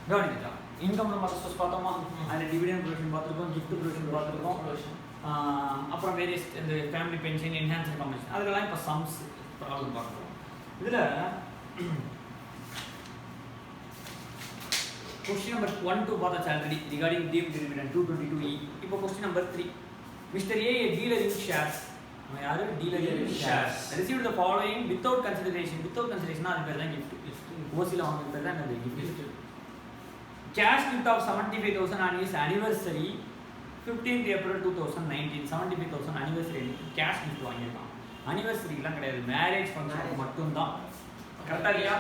கவனிக்கலாம். இன்கம் நம்ம சோர்ஸ் பார்த்தோமா, அதில் டிவிடெண்ட் ப்ரொவிஷன் பார்த்துருக்கோம், கிஃப்ட் ப்ரொவிஷன் பார்த்துருக்கோம், அப்புறம் வேரியஸ் இந்த ஃபேமிலி பென்ஷன், என்ஹான்ஸ் இன்ஃபர்மேஷன், அதெல்லாம் இப்போ சம்ஸ் ப்ராப்ளம் பார்க்குறோம். இதில் क्वेश्चन नंबर 1 to பார்த்தா already regarding deemed dividend 222E. இப்போ question number 3. Mr. A dealer in shares. யாரு dealer in shares received the following without consideration. Without consideration அது பேர் தான் gift. ஓசில வாங்குறது பேர் தான் அந்த gift. Cash gift of 75,000 on his anniversary 15th April 2019. 75,000 anniversary cash gift வாங்கிருக்கான். anniversary எல்லாம் கிடையாது, மேரேஜ் ஃபங்க்ஷன் மட்டும் தான். கரெக்ட்டா இல்லையா?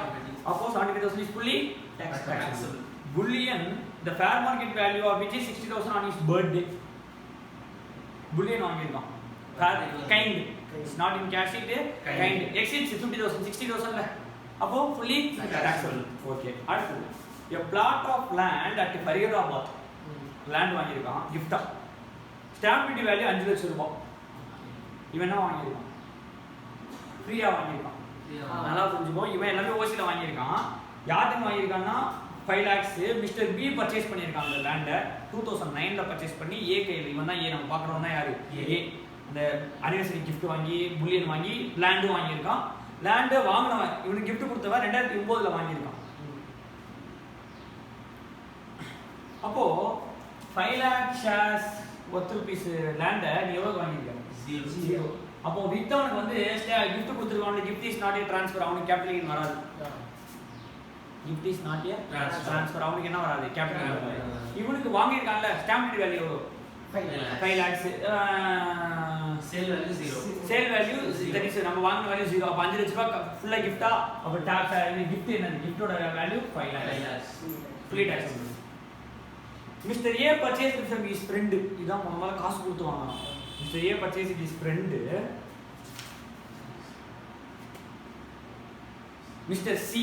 அப்போ 75,000 is fully taxable. Bullion, the fair market value of which is 60,000 on his birthday. Bullion வாங்கிருக்கான். Kind. It's not in cash, it kind. Exceeds 50,000, 60,000 ல. அப்போ fully taxable. Okay. அடுத்து, a plot of land at Faridabad. Land வாங்கிருக்கான், gift. Stamp duty value 5 லட்சம் ரூபாய். இவன் என்ன வாங்கிருக்கான்? ஃப்ரீயா வாங்கிருக்கான். நல்லா புரிஞ்சுக்கோ, இவன் எல்லாமே ஓசில வாங்கிருக்கான். யாருக்கு வாங்கிருக்கான்னா 5 lakhs மிஸ்டர் பி பர்ச்சேஸ் பண்ணியிருக்காங்க அந்த லேண்டை 2009ல பர்ச்சேஸ் பண்ணி ஏ கையில், இவன் தான் ஏ, நம்ம பார்க்குறோம் தான் யாரு ஏ. இந்த அனிவர்சரி கிஃப்ட் வாங்கி புல்லியன் வாங்கி லேண்டும் வாங்கியிருக்கான். லேண்டை வாங்கினவன் இவனுக்கு கிஃப்ட் கொடுத்தவன் 2009ல வாங்கியிருக்கான். அப்போ 5 lakh shares ஒர்த் ருபீஸ் லேண்டை நீ எவ்வளவு வாங்கியிருக்க? 0. அப்போ வித்தவனுக்கு வந்து கிஃப்ட் கொடுத்துருக்கான், gift is not a transfer, அவனுக்கு கேபிட்டல் கெயின் வராது. gift is not a transfer, அவனுக்கு என்ன வராது? கேபிட்டல் வராது. இவனுக்கு வாங்கியிருக்கான்ல stamp duty value 5 lakhs, sale value 0. Sale value that is நம்ம வாங்கின வேல்யூ 0. அப்ப 5 லட்சம் ரூபாய் ஃபுல்லா கிஃப்டா, அப்ப டாக்ஸ் கிஃப்ட் என்ன? கிஃப்டோட value 5 lakhs fully tax. Mister A purchase from his friend, இதான் முதல்ல காசு கொடுத்து வாங்கணும். Mister A purchase his friend mister C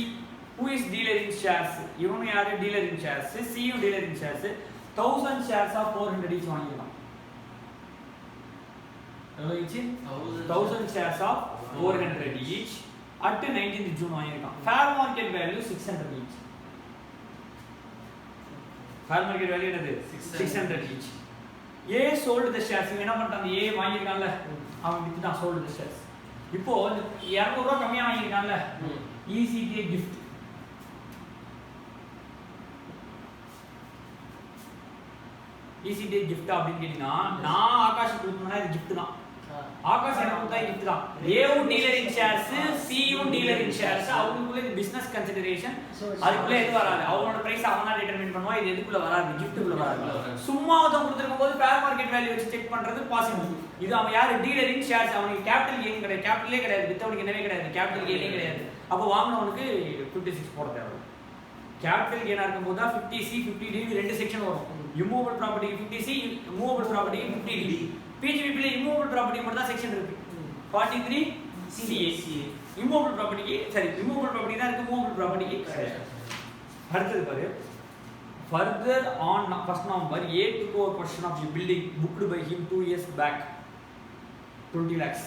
who is dealer in shares. இவனு யாரு? dealer in shares. C யும் dealer in shares. 1000 shares of 400 each வாங்கிடலாம். எவ்வளவு each? 1000 shares of 400 each at 19th June வாங்கிருக்கான். fair market value 600 each. fair market value என்னது? 600 each. A sold the shares. இவன் என்ன பண்ணிட்டான்? A வாங்கிருக்கான்ல, அவன் வித்துட்டான், sold the shares. இப்போ 200 ரூபாய் கம்மியா வாங்கிருக்கான்ல, ECTA gift. ECTA gift அப்படின்னு கேட்டீங்கன்னா, நான் ஆகாஷ் கொடுக்கணும்னா இது gift தான். ஆகாஷ் என்ன கொடுத்தா gift தான். ஏவும் டீலர் இன் ஷேர்ஸ், சியும் டீலர் இன் ஷேர்ஸ், அவங்களுக்குள்ள இது பிசினஸ் கன்சிடரேஷன், அதுக்குள்ள எது வராது. அவனோட பிரைஸ் அவன் தான் டிட்டர்மின் பண்ணுவான். இது எதுக்குள்ள வராது? கிஃப்ட்டுக்குள்ள வராது. சும்மா அவன் கொடுத்திருக்கும் போது ஃபேர் மார்க்கெட் வேல்யூ வச்சு செக் பண்றது பாசிபிள். இது அவன் யாரு? டீலர் இன் ஷேர்ஸ். அவனுக்கு கேபிட்டல் கெயின் கிடையாது, கேபிட்டலே கிடையாது, வித்தவனுக்கு என்னவே கிடையாது, கேபிட்டல் கெயினே கிடையாது. அப்போ வாங்கினவனுக்கு 56 போட தேவை. கேபிட்டல் கெயினா இருக்கும்போது தான் 50C 50D ரெண்டு செக்ஷன் வரும். Immovable property 50C, movable property 50D. பிஜிபில இம்மூவபிள் ப்ராப்பர்ட்டி மட்டும் தான் செக்ஷன் இருக்கு. 43 CA. இம்மூவபிள் ப்ராப்பர்ட்டிக்கு சரி, இம்மூவபிள் ப்ராப்பர்ட்டி தான் இருக்கு, மூவபிள் ப்ராப்பர்ட்டிக்கு கிடையாது. அடுத்தது பாரு, further on 1st November A took over possession of the building booked by him 2 years back, 20 lakhs.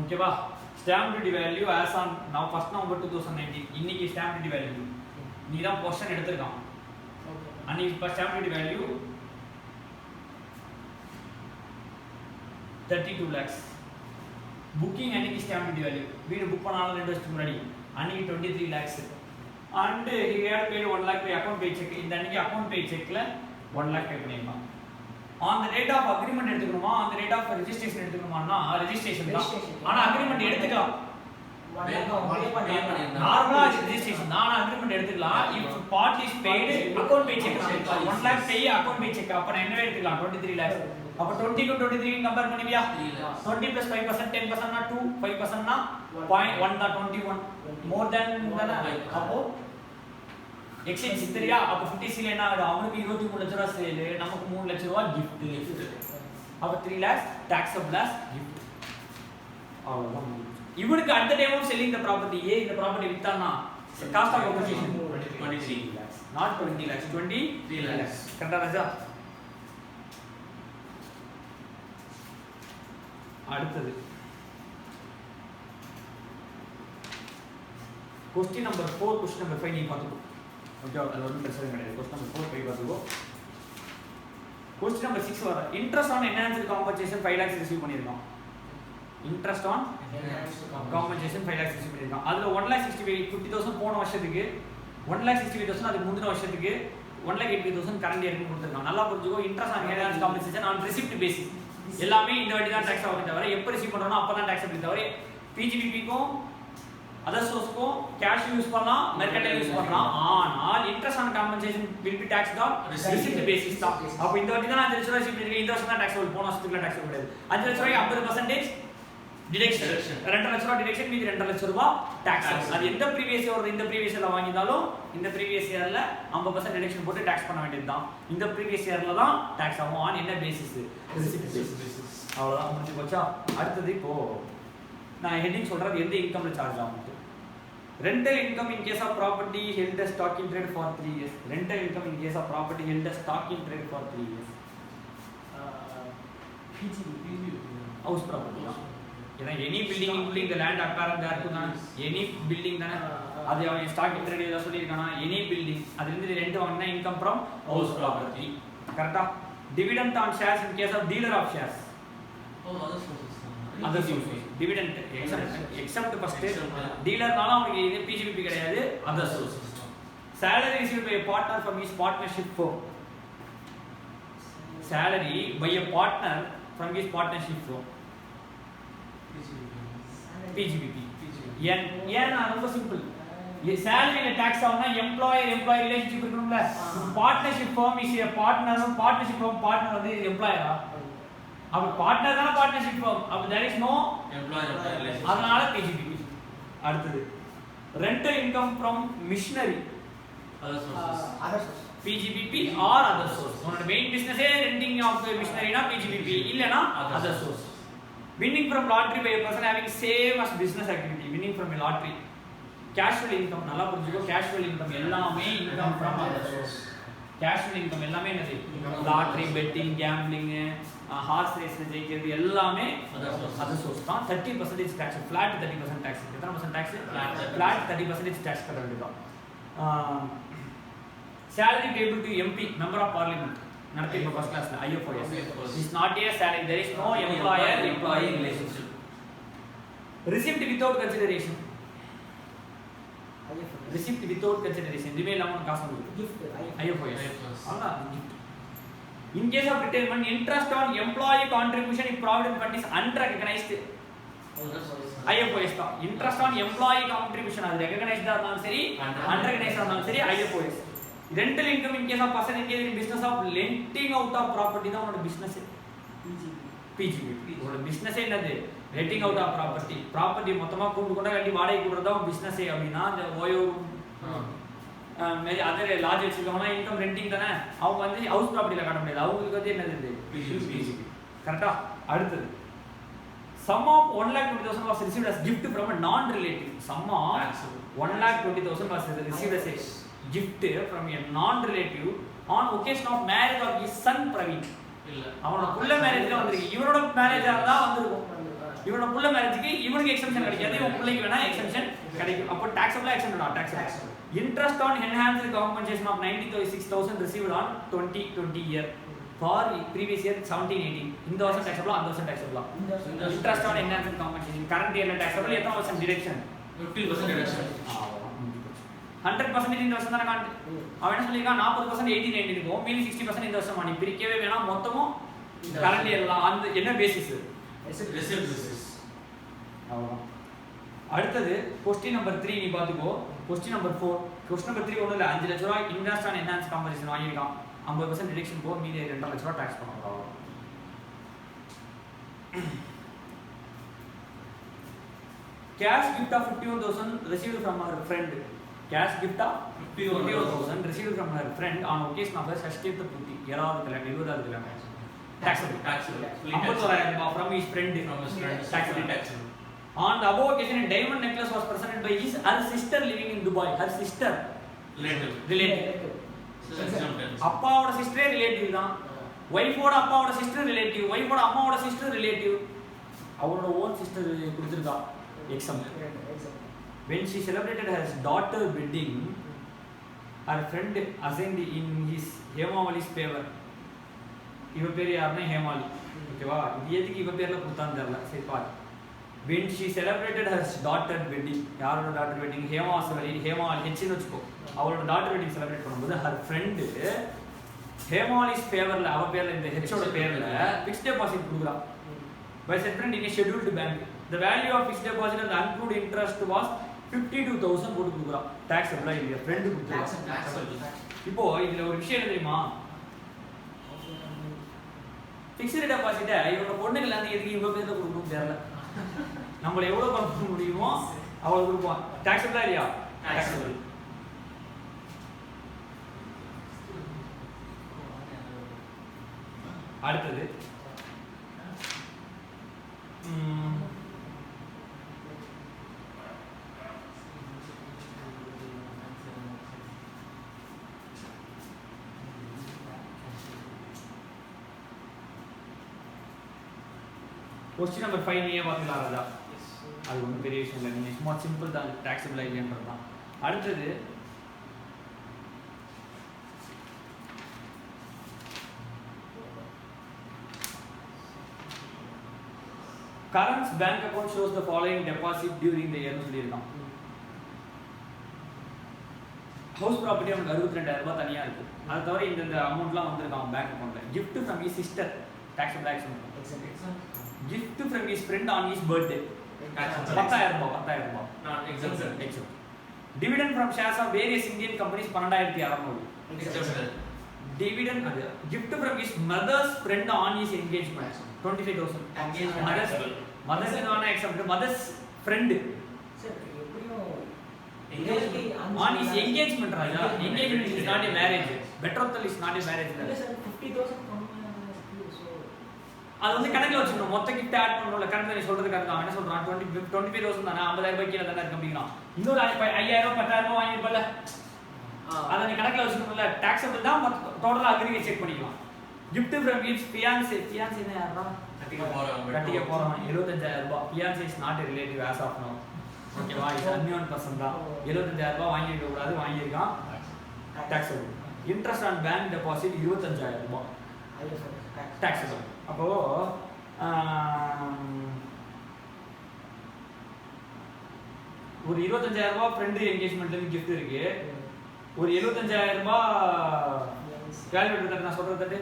Okay ba? Stamp duty value as on now 1st November 2019. இன்னைக்கு stamp duty value நீ தான் possession எடுத்துருக்கான். அன்னைக்கு இப்போ stamp duty value 32 lakhs. Booking அன்னைக்கு stamp duty value, வீடு book பண்ணாலும் 2 வருஷத்துக்கு முன்னாடி, அன்னைக்கு 23 lakhs. And he had paid 1 lakh by account pay check. இந்த அன்னைக்கு account pay checkல 1 lakh pay பண்ணிருக்கான். On the date of agreement எடுத்துக்கணுமா, on the date of registration எடுத்துக்கணுமானா ரெஜிஸ்ட்ரேஷன் தான். ஆனா அக்ரிமெண்ட் எடுத்துக்கலாம். நார்மலா ரெஜிஸ்ட்ரேஷன் தான், ஆனா அக்ரிமெண்ட் எடுத்துக்கலாம். if part is paid account pay check 1 lakh pay account pay check, அப்ப நான் என்ன எடுத்துக்கலாம்? 23 lakhs. அப்ப 20 க்கு 23 கம்பேர் பண்ணிவியா? 20 plus 5% 10% னா 2, 5% னா 0.1 தான் 21. more than தான. அப்போ எக்ஸ்சேஞ்ச் சரியா? அப்ப 50C ல என்ன ஆகும்? அவனுக்கு 23 லட்சம் ரூபாய் சேல், நமக்கு 3 லட்சம் ரூபாய் gift. அப்ப 3 lakhs taxable as gift. அவ்வளவுதான். இவனுக்கு at the time of selling the property, ஏ இந்த ப்ராப்பர்ட்டி வித்தானா cost of acquisition 23 lakhs, not 20 lakhs, 23 lakhs. கரெக்ட்டா ராஜா? அடுத்தது क्वेश्चन नंबर 4 क्वेश्चन नंबर 5 நீ பாத்துக்கோ ஓகே அது ஒண்ணும் பிரச்சனை கிடையாது क्वेश्चन नंबर 4 5 பாத்துக்கோ क्वेश्चन नंबर 6 வர interest on enhanced compensation 5 lakhs receive பண்ணிருக்கான் interest on compensation 5 lakhs receive பண்ணிருக்கான் அதுல 1,65,50,000 போன வருஷத்துக்கு 1,65,000 அதுக்கு முந்தின வருஷத்துக்கு 1,80,000 கரண்ட் இயருக்கு கொடுத்திருக்கான் நல்லா புரிஞ்சுக்கோ interest on enhanced compensation on receipt basis எல்லாமே இந்த வாட்டி தான் டாக்ஸ் ஆகும் தவிர எப்ப ரிசீவ் பண்றோம்னா அப்பதான் டாக்ஸ் அப்படி தவிர பிஜிபிபிக்கும் அதர் சோர்ஸ்க்கும் கேஷ் யூஸ் பண்ணலாம் மெர்கன்டைல் யூஸ் பண்ணலாம் ஆனால் interest on compensation will be taxed on receipt basis தான் அப்ப இந்த வாட்டி தான் 5 லட்சம் ரூபாய் ரிசீவ் பண்ணிருக்கீங்க இந்த வருஷம் தான் டாக்ஸ் போன வருஷத்துக்கு டாக்ஸ் கிடையாது 5 லட்சம் ரூபாய் 50% டிடக்ஷன் 2 லட்சம் ரூபாய் டிடக்ஷன் மீதி 2 லட்சம் ரூபாய் டாக்ஸ் அது எந்த ப்ரீவியஸ் இயர் இந்த ப்ரீவியஸ் இயர்ல வாங்கினாலும் இந்த ப்ரீவியஸ் இயர்ல 50% டிடக்ஷன் போட்டு டாக்ஸ் பண்ண வேண்டியது தான் இந்த ப்ரீவியஸ் இயர்ல தான் டாக்ஸ் ஆகும் ஆன் என்ன பேசிஸ் ரிசிப்ட் பேசிஸ் அவ்வளவுதான் முடிஞ்சு போச்சா அடுத்து இப்போ நான் ஹெட்டிங் சொல்றது எந்த இன்கம்ல சார்ஜ் ஆகும் rental income in case of property held as stock in trade for 3 years rental income in case of property held as stock in trade for 3 years house property ஏனா any building including the land acquired there to any building தான அது அவன் stock in trade ஏதோ சொல்லிருக்கானா any building அதுல இருந்து rent வாங்குனா income from house property கரெக்ட்டா dividend on shares in case of dealer of shares other sources dividend except first dealer நால அவனுக்கு இது PGBP கிடையாது other sources salary received by a partner from his partnership firm salary by a partner from his partnership firm PGBP ஏன் ரொம்ப simple salary tax ஆகுனா employer employee relationship இருக்கணும்ல partnership firm is a partner partnership firm partner வந்து employer अब partner தான partnership form अब there is no employer relationship அதனால PGBP அடுத்து rental income from machinery other sources PGBP or other source உன்னோட main பிசினஸே renting of machinery னா PGBP இல்லனா other source winning from lottery by a person having same as business activity winning from a lottery casual income நல்லா புரிஞ்சுக்கோ casual income எல்லாமே income from other source casual income எல்லாமே என்னது lottery betting gambling hours race ஜெயிக்கிறது எல்லாமே other source தான் 30% tax flat 30% tax எத்தனை percent tax flat 30% tax கட்ட வேண்டியதுதான் salary payable to MP member of parliament நடத்தி இப்போ ஃபர்ஸ்ட் கிளாஸ்ல IFOS is not a salary there is no employer employee relationship receipt without consideration receipt without consideration இதுவே இல்லாம காசு வந்து gift IFOS அதான் gift in case of retirement interest on employee contribution if provident fund is unrecognized IFOS தான் interest on employee contribution அது recognized ஆ இருந்தாலும் சரி unrecognized ஆ இருந்தாலும் சரி IFOS rental income in case of person engaged in business of renting out of property தான் உன்னோட business PGBP உன்னோட business என்னது renting out of property மொத்தமா கொண்டு கட்டி வாடகை கொடுறதா business அப்படினா அந்த ஓயோ மேரி அதர் லார்ஜ் வச்சிருக்கவனா இன்கம் ரெண்டிங் தானே அவங்க வந்து ஹவுஸ் ப்ராப்பர்ட்டில காட்ட முடியாது அவங்களுக்கு வந்து என்னது PGBP கரெக்ட்டா அடுத்து sum of 1,20,000 was received as gift from a non relative sum of 1,20,000 was received as a gift from a non relative on occasion of marriage of his son Praveen இல்ல அவனோட புள்ள மேரேஜ்ல வந்திருக்கு இவனோட மேரேஜா இருந்தா வந்திருக்கும் இவனோட புள்ள மேரேஜ்க்கு இவனுக்கு எக்ஸம்ஷன் கிடைக்காது இவன் புள்ளைக்கு வேணா எக்ஸம்ஷன் கிடைக்கும் அப்ப taxable exemption not taxable interest on enhanced compensation of 96,000 received on 2020 year for previous year 17-18 இந்த வருஷம் taxable அந்த வருஷம் taxable interest on enhanced compensation current year taxable எத்தனை percent deduction 50% deduction 100% இந்த வருஷம் தான காண்டு அவன் என்ன சொல்லிருக்கான் 40% 18-19 இருக்கும் மீதி 60% இந்த வருஷம் நீ பிரிக்கவே வேணாம் மொத்தமும் current yearல அந்த என்ன பேசிஸ் receipt basis அவ்வளவுதான் அடுத்து क्वेश्चन नंबर 3 நீ பாத்துக்கோ क्वेश्चन नंबर 4 क्वेश्चन नंबर 3 ஒண்ணும் இல்ல 5 லட்சம் ரூபாய் இன்ட்ரஸ்ட் ஆன் என்ஹான்ஸ் காம்பன்சேஷன் வாங்கிருக்கான் 50% டிடக்ஷன் போ மீதி 2 லட்சம் ரூபாய் டாக்ஸ் பண்ணணும் cash gift of 51,000 received from her friend cash gift of 51,000 received from her friend on occasion of her 60th putti 7வது கல்யாணம் 20வது கல்யாணம் taxable 51,000 from his friend taxable on the above occasion a diamond necklace was presented by her sister living in Dubai her sister relative அப்பாவோட சிஸ்டரே relative தான் வைஃபோட அப்பாவோட sister relative வைஃபோட அம்மாவோட sister relative அவரோட own sister கொடுத்திருக்கா exam when she celebrated her daughter wedding, her friend assigned in his Hemavali's favor. இவ பேர் யாருன்னா ஹேமாலி. ஓகேவா? இது எதுக்கு இவ பேர்ல கொடுத்தான்னு தெரியல. சரி பாரு. When she celebrated her daughter wedding, யாரோட daughter wedding? ஹேமாலி ஹெச்னு வச்சுக்கோ. அவளோட daughter wedding celebrate பண்ணும்போது her friend ஹேமாலிஸ் ஃபேவர்ல அவ பேர்ல இந்த ஹெச்சோட பேர்ல fixed deposit கொடுக்குறா. By said friend in a scheduled bank. The value of fixed deposit and the accrued interest was 52,000 போட்டு கொடுக்குறா. taxable இல்லையா? friend கொடுக்குறா. இப்போ இதுல ஒரு விஷயம் என்ன தெரியுமா? ஃபிக்ஸ்டு டெபாசிட்டை இவங்க பொண்ணுகள் வந்து எதுக்கு இவங்க பேர்ல கொடுக்கணும் தெரியல. நம்மள எவ்வளவு கொடுக்க முடியுமோ அவ்வளவு கொடுப்போம். டாக்ஸபிளா இல்லையா? டாக்ஸபிள். அடுத்தது क्वेश्चन नंबर 5 நீயே பாத்தீங்களா ராஜா? அது ஒன்றும் பெரிய விஷயம் இல்லை, நீங்கள் சும்மா சிம்பிள் தான், டாக்ஸபிள் இல்லைன்றது தான். அடுத்தது current bank account shows the following deposit during the year சொல்லியிருக்கான். ஹவுஸ் ப்ராப்பர்ட்டி அவனுக்கு 62,000 ரூபாய் தனியாக இருக்குது. அதை தவிர இந்த அமௌண்ட்லாம் வந்திருக்கான் பேங்க் அக்கௌண்ட்டில். Gift from his sister taxable action. gift from his friend on his birthday 10,000 ரூபாய். நான் example. dividend from shares of various Indian companies 12,600. dividend gift from his mother's friend on his engagement 25,000. mother's is one example. mother's friend on his engagement raja. engagement is not a marriage. betrothal is not a marriage. 50,000 அது வந்து கணக்குல வச்சுக்கணும். மொத்த gift add பண்ணணும்ல. கணக்குல நீ சொல்றது correct தான். என்ன சொல்றான்? 25,000 தானே, 50,000 ரூபாய் கீழ தானே இருக்கு அப்படிங்கிறான். இன்னொரு 5,000 10,000 ரூபாய் வாங்கிருப்பல, அதை நீ கணக்குல வச்சுக்கணும்ல. டாக்ஸபிள் தான், டோட்டலா அக்ரிகேட் செக் பண்ணிக்கலாம். gift from his fiancé. fiancé என்ன யாரா? கட்டிக்க போறவன் 75,000 ரூபாய். fiancé is not a relative as of now. ஓகேவா? இது unknown person தான். 75,000 ரூபாய் வாங்கிருக்க கூடாது, வாங்கியிருக்கான். Taxable. Interest on bank deposit 25,000 ரூபாய். டாக்ஸபிள். அப்போ ஒரு 25,000 ரூபாய் ஃப்ரெண்ட் என்கேஜ்மெண்ட்ல இருந்து gift இருக்கு. ஒரு 75,000 ரூபாய் கால்குலேட்டர் நான் சொல்றது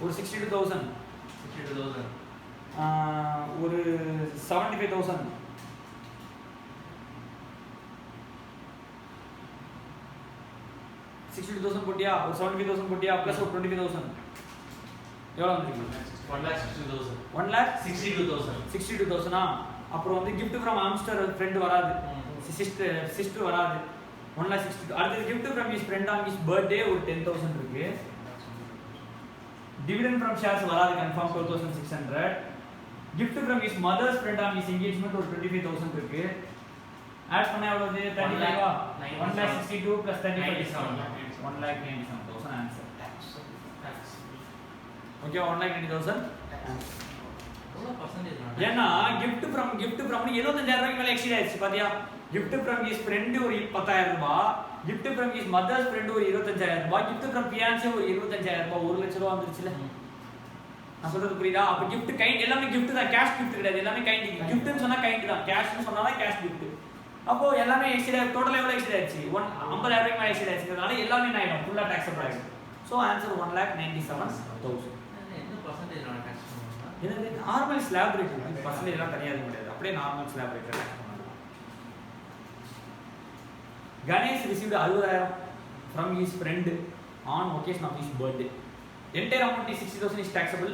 ஒரு 62,000 ஒரு 75,000 62,000 போட்டியா, ஒரு 75,000 போட்டியா, பிளஸ் ஒரு 25,000 எவ்வளவு வந்திருக்கு? 1,62,000. அப்புறம் வந்து gift from Amster friend வராது, sister வராது. 1,62,000. அடுத்து gift from his friend on his birthday ஒரு 10,000 இருக்கு. dividend from shares வராது, confirm 12,600. gift from his mother's friend on his engagement ஒரு 25,000 இருக்கு. ஆட் பண்ணா எவ்வளவு? 35 ஆ? 1,62,000 plus 35 1,97,000 ஆன்சர். ஓகே, 1,90,000 ஏன்னா gift from 75,000 ரூபாய்க்கு மேல எக்ஸீட் ஆயிடுச்சு பாத்தியா? gift from his friend ஒரு 10,000 ரூபாய், gift from his mother's friend ஒரு 25,000 ரூபாய், gift from fiancé ஒரு 25,000 ரூபாய், 1 லட்சம் ரூபாய் வந்துருச்சுல. நான் சொல்றது புரியுதா? அப்ப gift கைண்ட் எல்லாமே gift தான், கேஷ் gift கிடையாது. எல்லாமே கைண்ட். giftன்னு சொன்னா கைண்ட் தான், கேஷ்னு சொன்னா கேஷ் gift. அப்போ எல்லாமே எக்ஸீட் டோட்டல் எவ்வளவு எக்ஸீட் ஆயிடுச்சு? 50,000 ரூபாய்க்கு மேல எக்ஸீட் ஆயிடுச்சுனால எல்லாமே என்ன ஆயிடும்? ஃபுல்லா டாக்ஸபிள் ஆயிடும். So answer 1,97,000. என்ன பர்சன்டேஜ் நான் டாக்ஸ் பண்ணுவா? இது நார்மல் ஸ்லாப் ரேட். பர்சன்டேஜ் எல்லாம் கிடையாது முடியாது. அப்படியே நார்மல் ஸ்லாப் ரேட் டாக்ஸ் பண்ணலாம். Ganesh received 60,000 from his friend on occasion of his birthday. Entire amount is 60,000 is taxable.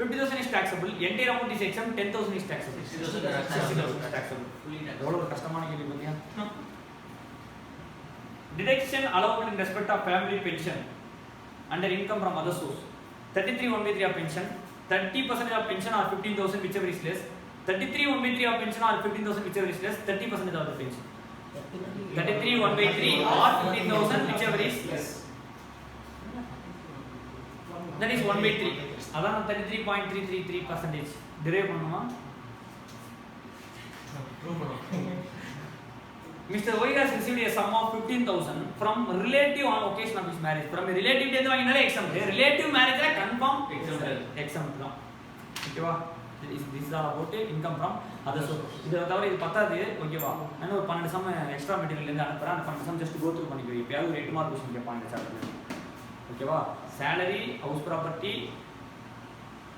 50,000 is taxable. Entire amount is exempt. 10,000 is taxable. 60,000 is taxable. எவ்வளவு கஷ்டமான கேள்வி பாத்தியா? Deduction allowable in respect of family pension under income from other source. 33(1/3) of pension, 30% of pension or 15,000 whichever is less. 33(1/3) of pension or 15,000 whichever is less. 30% of the pension. 33(1/3) or 15,000 whichever is less. That is 1/3. அதான் 33.333% derive பண்ணுமா? Mr. Y has received a sum of 15,000 from relative on occasion of his marriage. From a relative எது வாங்கினாலே exempt. Relative marriage confirm exempt தான். ஓகேவா? This is all about income from other source. இது தவிர இது பத்தாது. ஓகேவா? நான் ஒரு 12 சம் எக்ஸ்ட்ரா மெட்டீரியல் இருந்து அனுப்புறேன். அந்த 12 சம் ஜஸ்ட் கோ த்ரூ பண்ணிக்கோ. எப்பயாவது ஒரு 8 மார்க் क्वेश्चन கேட்பாங்க இந்த சாப்டர்ல. ஓகேவா? salary, house property,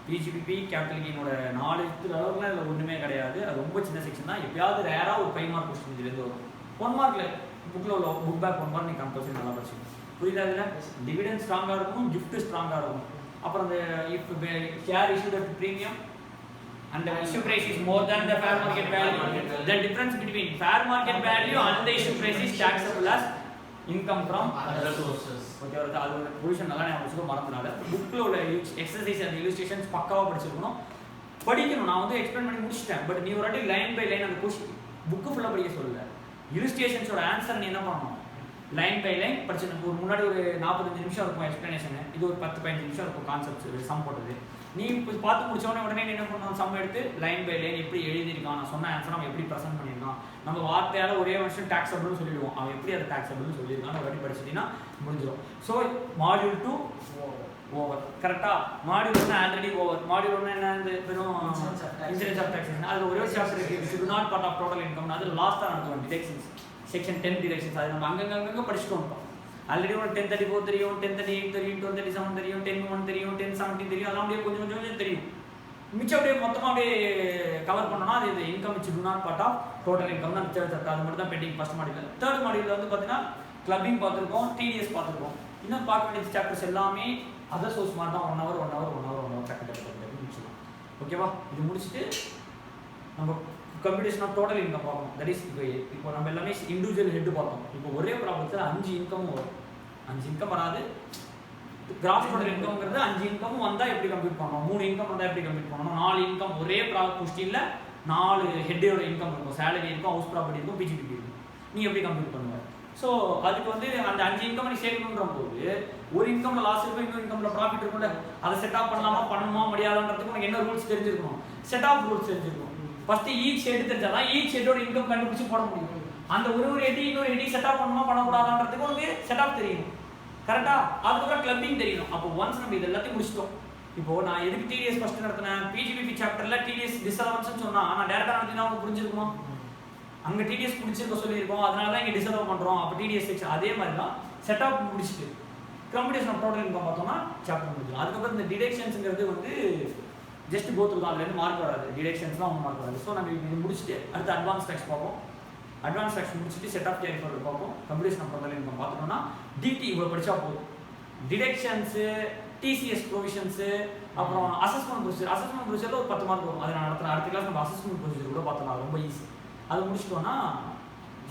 PGBP, capital gain ஓட நாலேஜ் அளவுக்குலாம் இதுல ஒண்ணுமே கிடையாது. அது ரொம்ப சின்ன செக்ஷன் தான். எப்பயாவது ரேரா ஒரு 5 மார்க் क्वेश्चन இதுல இருந்து வரும். 1 மார்க்ல புக்ல உள்ள புக் பேக் 1 மார்க் நீ கம்பல்சரி நல்லா படிச்சுக்கணும். புரியுதா? இதுல டிவிடெண்ட் ஸ்ட்ராங்கா இருக்கும், gift ஸ்ட்ராங்கா இருக்கும். அப்புறம் அந்த if share issued at premium and the issue price is more than the fair market value, the difference between fair market value and the issue price is taxable as income from other sources. Okay, அது ஒரு position நல்லா நான் வச்சுக்க மறந்துடாத. புக்ல உள்ள exercise and illustrations பக்காவா படிச்சிருக்கணும். படிக்கணும். நான் வந்து எக்ஸ்பிளைன் பண்ணி முடிச்சிட்டேன். பட் நீ ஒரு வாட்டி லைன் பை லைன் அந்த கொஸ்டின் புக் ஃபுல்லா படிக்க சொல்லல. இல்லுஸ்ட்ரேஷன்ஸோட ஆன்சர் நீ என்ன பண்ணணும்? லைன் பை லைன் படிச்சிடணும். ஒரு முன்னாடி ஒரு 45 நிமிஷம் இருக்கும் எக்ஸ்பிளனேஷன். இது ஒரு 10-15 நிமிஷம் இருக்கும் கான்செப்ட்ஸ் சம் போட்டது. நீ இப்போ பார்த்து முடிச்சோடனே உடனே என்ன பண்ணணும்? சம் எடுத்து லைன் பை லைன் எப்படி எழுதியிருக்கான், நான் சொன்ன ஆன்சர் நம்ம எப்படி ப்ரெசென்ட் பண்ணியிருக்கான். நம்ம வார்த்தையால ஒரே வருஷம் டாக்ஸபிள்னு சொல்லிடுவோம். அவன் எப்படி அதை டாக்ஸபிள்னு சொல்லியிருக்கான் ஒரு வாட்டி படிச்சிட்டீங்கன்னா முடிஞ்சிடும். So module 2 over. கரெக்டா? Module 1 already over. மாடியூல் 1 என்ன? இந்த வெறும் இன்சூரன்ஸ் ஆஃப் டாக்ஸேஷன். அது ஒரே ஒரு சாப்டர் இருக்கு. It is not part of total income. அது லாஸ்டா நடக்கும் டிடக்ஷன்ஸ். Section 10 deductions. அது நம்ம அங்கங்க படிச்சுட்டு வந்தோம். ஆல்ரெடி ஒரு 1034 தெரியும், 1038 தெரியும், 1037 தெரியும், 1011 தெரியும், 1017 தெரியும். அதெல்லாம் அப்படியே கொஞ்சம் கொஞ்சம் தெரியும். மிச்சம் அப்படியே மொத்தமாக அப்படியே கவர் பண்ணோம்னா அது income which do not part of total income தான் மிச்சம் சாப்டர். அது மட்டும் தான் பெண்டிங் ஃபர்ஸ்ட் மாடியூல். தேர்ட் மாடியூல்ல வந்து பார்த்தீங்கன்னா கிளப்பிங் பார்த்துருக்கோம், டிடிஎஸ் பார்த்துருக்கோம். இன்னும் பார்க்க வேண்டிய சாப்டர்ஸ் எல்லாமே அதர் சோர்ஸ் மாதிரி தான் 1 hour டக்கு முடிச்சிடலாம். ஓகேவா? இது முடிச்சுட்டு நம்ம கம்ப்யூட்டேஷன் ஆஃப் டோட்டல் இன்கம் பார்க்கணும். தட் இஸ் இப்போ நம்ம எல்லாமே இண்டிவிஜுவல் ஹெட் பார்த்தோம். இப்போ ஒரே ப்ராப்ளத்தில் 5 இன்கமும் வரும். 5 இன்கம் வராது. கிராஸ் டோட்டல் இன்கம்ங்கிறது 5 இன்கமும் வந்தால் எப்படி கம்ப்யூட் பண்ணணும், 3 இன்கம் வந்தால் எப்படி கம்ப்யூட் பண்ணணும், 4 இன்கம் ஒரே கொஸ்டின்ல 4 ஹெட்டோட இன்கம் இருக்கும். சேலரி இருக்கும், ஹவுஸ் ப்ராப்பர்ட்டி இருக்கும், பிஜிபிபி இருக்கும். நீ எப்படி கம்ப்யூட் பண்ணுவ? ஸோ அதுக்கு வந்து அந்த 5 இன்கம் நீ சேர்க்கணுன்ற போது ஒரு இன்கம்ல லாஸ் இருக்கும், இன்னொரு இன்கம்ல ப்ராஃபிட் இருக்கும்ல. அதை செட் ஆஃப் பண்ணலாமா பண்ணணுமா முடியாதுன்றதுக்கு உனக்கு என்ன ரூல்ஸ் தெரிஞ்சிருக்கணும்? செட் ஆஃப் ரூல்ஸ் தெரிஞ்சிருக்கணும். ஃபர்ஸ்ட் ஈச் ஹெட் தெரிஞ்சாதான் ஈச் ஹெட்டோட இன்கம் கண்டுபிடிச்சு போட முடியும். அந்த ஒரு ஹெட் இன்னொரு ஹெட் செட் ஆஃப் பண்ணணுமா பண்ணக்கூடாதுன்றதுக்கு உனக்கு செட் ஆஃப் தெரியும். கரெக்டா? அதுக்கப்புறம் கிளப்பிங் தெரியணும். அப்போ ஒன்ஸ் நம்ம இது எல்லாத்தையும் முடிச்சிட்டோம். இப்போ நான் எதுக்கு டிடிஎஸ் ஃபர்ஸ்ட் நடத்தினேன்? பிஜிபிபி சாப்டர்ல டிடிஎஸ் டிஸ்அலவன்ஸ் சொன்னா நான் டேரக்டா நடத்தினா உங்களுக்கு புரிஞ்சிருக்குமா? அங்க டிடிஎஸ் முடிச்சிருக்க சொல்லியிருக்கோம், அதனால தான் இங்க டிஸ்அலவ் பண்றோம். அப்போ டிடிஎஸ் செக்ஷன் அதே மாதிரி தான் செட் ஆஃப் முடிச்சுட்டு கம்ப்யூட்டேஷன் ஆஃப் டோட்டல் இன்கம் பார்த்தோம்னா சாப்டர் முடிஞ்சிடும். அதுக்கப்புறம் இந்த டிடக்ஷன்ஸ்ங்கிறது வந்து ஜஸ்ட் கோ த்ரூ தான். அதுலேருந்து மார்க் வராது. டிடக்ஷன்ஸ்லாம் ஒன்றும் மார்க் வராது. ஸோ நம்ம இது முடிச்சுட்டு அடுத்து அட்வான்ஸ் டேக்ஸ் பார்ப்போம். அட்வான்ஸ் டேக்ஸ் முடிச்சுட்டு செட் ஆஃப் கேரி ஃபார்வர்ட் பார்ப்போம். கம்ப்யூட்டேஷன் ஆஃப் டோட்டல் இன்கம் பார்த்தோம்னா டிடி இவ்வளோ படிச்சா போதும். டிடக்ஷன்ஸு, டிசிஎஸ் ப்ரொவிஷன்ஸு, அப்புறம் அசஸ்மெண்ட் ப்ரொசீஜர். அசஸ்மெண்ட் ப்ரொசீஜரில் ஒரு 10 மார்க் வரும். அதை நான் நடத்துகிறேன். அடுத்த கிளாஸ் நம்ம அசஸ்மெண்ட் ப்ரொசீஜர் கூட பார்த்தோம்னா ரொம்ப ஈஸி. அது முடிச்சிட்டோன்னா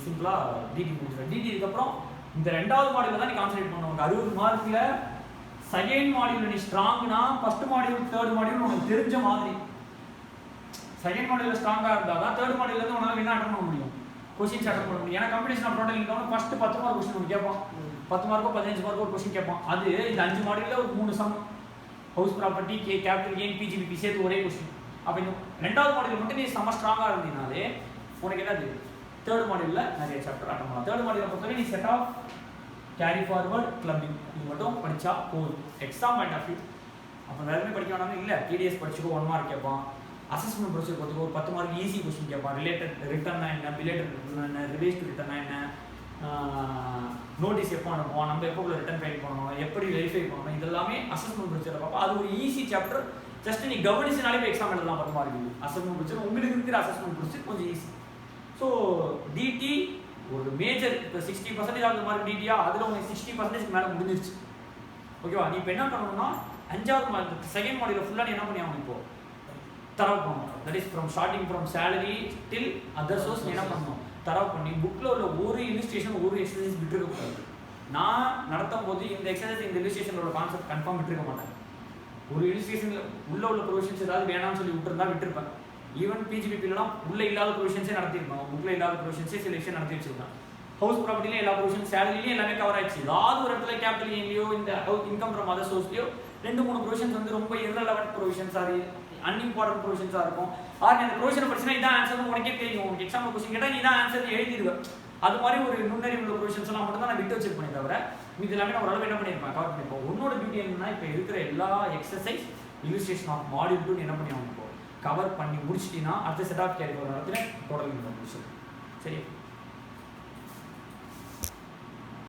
சிம்பிளாக டிடி முடிச்சிடும். டிடி இதுக்கப்புறம் இந்த 2வது மாடியூலில் தான் நீ கான்சன்ட்ரேட் பண்ணுவாங்க. 60 மார்க்கில் செகண்ட் மாடியூல் நீ ஸ்ட்ராங்னா ஃபர்ஸ்ட் மாடியூல் தேர்ட் மாடியூல் உனக்கு தெரிஞ்ச மாதிரி. செகண்ட் மாடியூல் ஸ்ட்ராங்காக இருந்தால் தான் தேர்ட் மாடியூல் இருந்து உங்களால் என்ன அட்டன் பண்ண முடியும், கொஸ்டின்ஸ் அட்டன் பண்ண முடியும். ஏன்னா computation of total income first 10 mark question ஒன்று கேட்பான். 10 மார்க்கோ 15 மார்க்கோ ஒரு கொஸ்டின் கேட்பான். அது இந்த 5 மாடியூலில் ஒரு 3 sum, house property, capital gain, PGBP சேர்த்து ஒரே கொஸ்டின். அப்போ இந்த 2வது மாடியூல் மட்டும் நீ செம்ம ஸ்ட்ராங்காக இருந்தீங்கனாலே உனக்கு என்னது தேர்ட் மாடியூலில் நிறைய சாப்டர் அட்டன் பண்ணலாம். தேர்ட் மாடியூலை பொறுத்தவரை நீ set off carry forward clubbing இது மட்டும் படித்தா போதும். எக்ஸாம் பாயிண்ட் ஆஃப் வியூ அப்போ வேறுமே படிக்க வேணாலும் இல்லை. டிடிஎஸ் படிச்சுக்கோ 1 மார்க் கேட்பான். அசஸ்மெண்ட் ப்ரொசீஜர் பார்த்துக்கோ ஒரு 10 மார்க் ஈஸி கொஸ்டின் கேட்பான். ரிலேட்டட் ரிட்டர்னா என்ன, பிலேட்டட் ரிட்டர்னா என்ன, ரிவைஸ்டு ரிட்டர்னா என்ன, நோட்டீஸ் எப்போ அனுப்புவோம், நம்ம எப்போ ரிட்டர்ன் ஃபைல் பண்ணணும், எப்படி வெரிஃபை பண்ணணும், இதெல்லாமே அசஸ்மெண்ட் ப்ரொசீஜர் பார்ப்போம். அது ஒரு ஈஸி சாப்டர். ஜஸ்ட் நீ கவனிச்சினாலே இப்போ எக்ஸாம் எழுதலாம் 10 மார்க். அசஸ்மெண்ட் ப்ரொசீஜர் உங்களுக்கு இருக்கிற அசஸ்மெண்ட் ப்ரொசீஜர் கொஞ்சம் ஈஸி. ஸோ டிடி ஒரு மேஜர் இப்போ 60% ஆகுது மார்க் டிடியா, அதில் உங்களுக்கு 60% மேலே முடிஞ்சிருச்சு. ஓகேவா? நீ இப்போ என்ன பண்ணணும்னா 5வது மார்க் செகண்ட் மாடியூல் ஃபுல்லாக நீ என்ன பண்ணி ஆகணும் இப்போ தரவு பண்ணணும். That is from starting from salary till other source நீ என்ன பண்ணணும் தரவு பண்ணி புக்கில் உள்ள ஒரு இல்லுஸ்ட்ரேஷன் ஒரு எக்ஸசைஸ் விட்டுருக்கக்கூடாது. நான் நடத்தும் போது இந்த எக்ஸசைஸ் இந்த இல்லுஸ்ட்ரேஷனோட கான்செப்ட் கன்ஃபார்ம் விட்டுருக்க மாட்டேன். ஒரு இல்லுஸ்ட்ரேஷனில் உள்ள ப்ரொவிஷன்ஸ் ஏதாவது வேணாம்னு சொல்லி விட்டுருந்தா விட்டுருப்பேன். ஈவன் பிஜிபிபிலாம் உள்ள இல்லாத ப்ரொவிஷன்ஸே நடத்திருப்பாங்க. புக்கில் இல்லாத ப்ரொவிஷன்ஸே சில விஷயம் நடத்தி வச்சிருக்காங்க. ஹவுஸ் ப்ராப்பர்ட்டிலையும் எல்லா ப்ரொவிஷன், சேலரிலையும் எல்லாமே கவர் ஆயிடுச்சு. ஏதாவது ஒரு இடத்துல கேபிட்டல் கெயின்லையோ இந்த இன்கம் ஃப்ரம் அதர் சோர்ஸ்லையோ 2-3 ப்ரொவிஷன்ஸ் வந்து ரொம்ப இரலவெண்ட் ப்ரொவிஷன்ஸ், அது அன்இம்பார்ட்டன்ட் ப்ரொவிஷன்ஸாக இருக்கும். ஆர் அந்த ப்ரொவிஷனை படிச்சுன்னா இதான் ஆன்சர் உனக்கே தெரியும். உனக்கு எக்ஸாம்பிள் கொஸ்டின் கேட்டால் நீ தான் ஆன்சர் எழுதிடுவேன். அது மாதிரி ஒரு நுண்ணறிவு உள்ள ப்ரொவிஷன்ஸ் எல்லாம் மட்டும் தான் நான் விட்டு வச்சிருப்பேன் தவிர மீது எல்லாமே நான் ஓரளவு என்ன பண்ணியிருப்பேன் கவர் பண்ணியிருப்போம். உன்னோட டியூட்டி என்னன்னா இப்போ இருக்கிற எல்லா எக்ஸசைஸ் இல்லுஸ்ட்ரேஷன் ஆஃப் மாடியூல் 2 என்ன பண்ணி அவங்க கவர் பண்ணி முடிச்சிட்டீங்கன்னா அடுத்த செட் ஆஃப் கேரி போகிற இடத்துல தொடர்ந்து முடிச்சு. சரி.